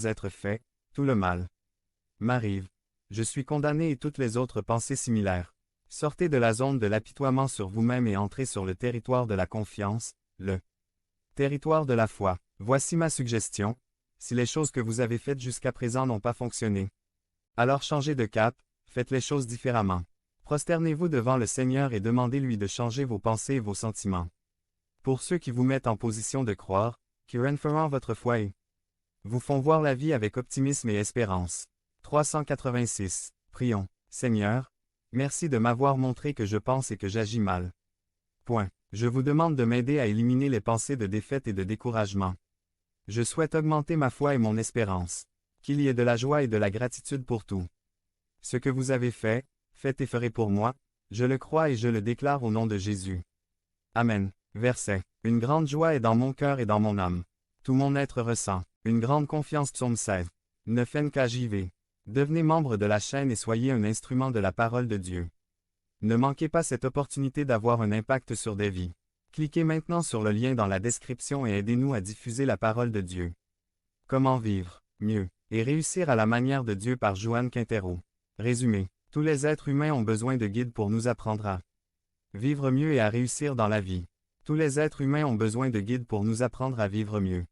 être fait, tout le mal m'arrive. Je suis condamné et toutes les autres pensées similaires. Sortez de la zone de l'apitoiement sur vous-même et entrez sur le territoire de la confiance, le territoire de la foi. Voici ma suggestion. Si les choses que vous avez faites jusqu'à présent n'ont pas fonctionné, alors changez de cap, faites les choses différemment. Prosternez-vous devant le Seigneur et demandez-lui de changer vos pensées et vos sentiments. Pour ceux qui vous mettent en position de croire, qui renferment votre foi et vous font voir la vie avec optimisme et espérance. 386. Prions. Seigneur, merci de m'avoir montré que je pense et que j'agis mal. Point. Je vous demande de m'aider à éliminer les pensées de défaite et de découragement. Je souhaite augmenter ma foi et mon espérance. Qu'il y ait de la joie et de la gratitude pour tout. Ce que vous avez fait, faites et ferez pour moi, je le crois et je le déclare au nom de Jésus. Amen. Verset. Une grande joie est dans mon cœur et dans mon âme. Tout mon être ressent une grande confiance. Psaume 16. 9 NKJV. Devenez membre de la chaîne et soyez un instrument de la parole de Dieu. Ne manquez pas cette opportunité d'avoir un impact sur des vies. Cliquez maintenant sur le lien dans la description et aidez-nous à diffuser la parole de Dieu. Comment vivre mieux et réussir à la manière de Dieu par Joanne Quintero. Résumé. Tous les êtres humains ont besoin de guides pour nous apprendre à vivre mieux et à réussir dans la vie. Tous les êtres humains ont besoin de guides pour nous apprendre à vivre mieux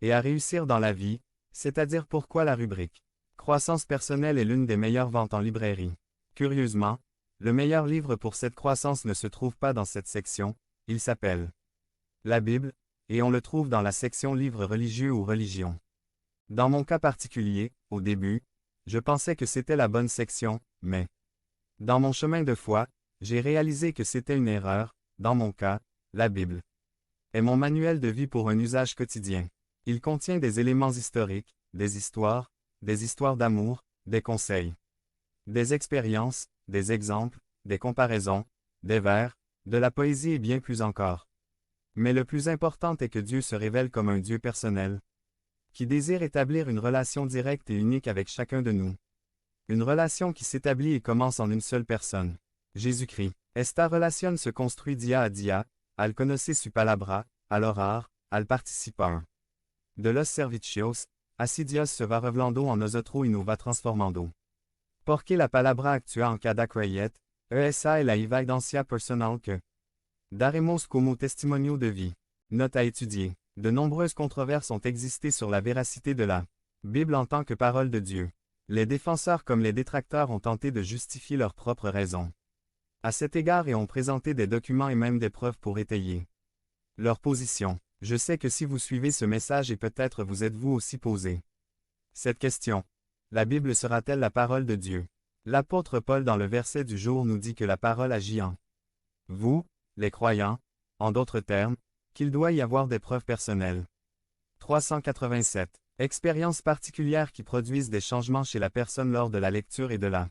et à réussir dans la vie, c'est-à-dire pourquoi la rubrique Croissance personnelle est l'une des meilleures ventes en librairie. Curieusement, le meilleur livre pour cette croissance ne se trouve pas dans cette section, il s'appelle la Bible, et on le trouve dans la section livres religieux ou religion. Dans mon cas particulier, au début, je pensais que c'était la bonne section, mais dans mon chemin de foi, j'ai réalisé que c'était une erreur. Dans mon cas, la Bible est mon manuel de vie pour un usage quotidien. Il contient des éléments historiques, des histoires d'amour, des conseils, des expériences, des exemples, des comparaisons, des vers, de la poésie et bien plus encore. Mais le plus important est que Dieu se révèle comme un Dieu personnel, qui désire établir une relation directe et unique avec chacun de nous. Une relation qui s'établit et commence en une seule personne. Jésus-Christ. Esta relación se construit día a día, al conocer su palabra, al orar, al participar. De los servicios, así Dios se va revelando en nosotros y nos va transformando. Porque la palabra actúa en cada creyente, esa es la evidencia personal que daremos como testimonio de vie. Note à étudier. De nombreuses controverses ont existé sur la véracité de la Bible en tant que parole de Dieu. Les défenseurs comme les détracteurs ont tenté de justifier leurs propres raisons à cet égard et ont présenté des documents et même des preuves pour étayer leur position. Je sais que si vous suivez ce message et peut-être vous êtes-vous aussi posé cette question. La Bible sera-t-elle la parole de Dieu? L'apôtre Paul dans le verset du jour nous dit que la parole agit en vous, les croyants, en d'autres termes, qu'il doit y avoir des preuves personnelles. 387. Expériences particulières qui produisent des changements chez la personne lors de la lecture et de la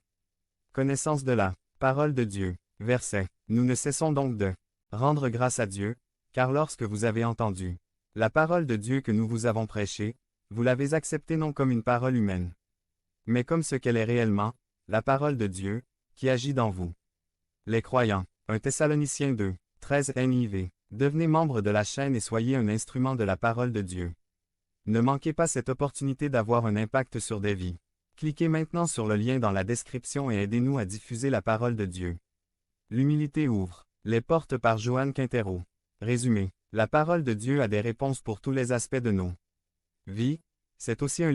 connaissance de la parole de Dieu. Verset. Nous ne cessons donc de rendre grâce à Dieu, car lorsque vous avez entendu la parole de Dieu que nous vous avons prêchée, vous l'avez acceptée non comme une parole humaine, mais comme ce qu'elle est réellement, la parole de Dieu, qui agit dans vous. Les croyants. 1 Thessaloniciens 2, 13 NIV. Devenez membre de la chaîne et soyez un instrument de la parole de Dieu. Ne manquez pas cette opportunité d'avoir un impact sur des vies. Cliquez maintenant sur le lien dans la description et aidez-nous à diffuser la parole de Dieu. L'humilité ouvre les portes par Joanne Quintero. Résumé. La parole de Dieu a des réponses pour tous les aspects de nos vies. C'est aussi un livre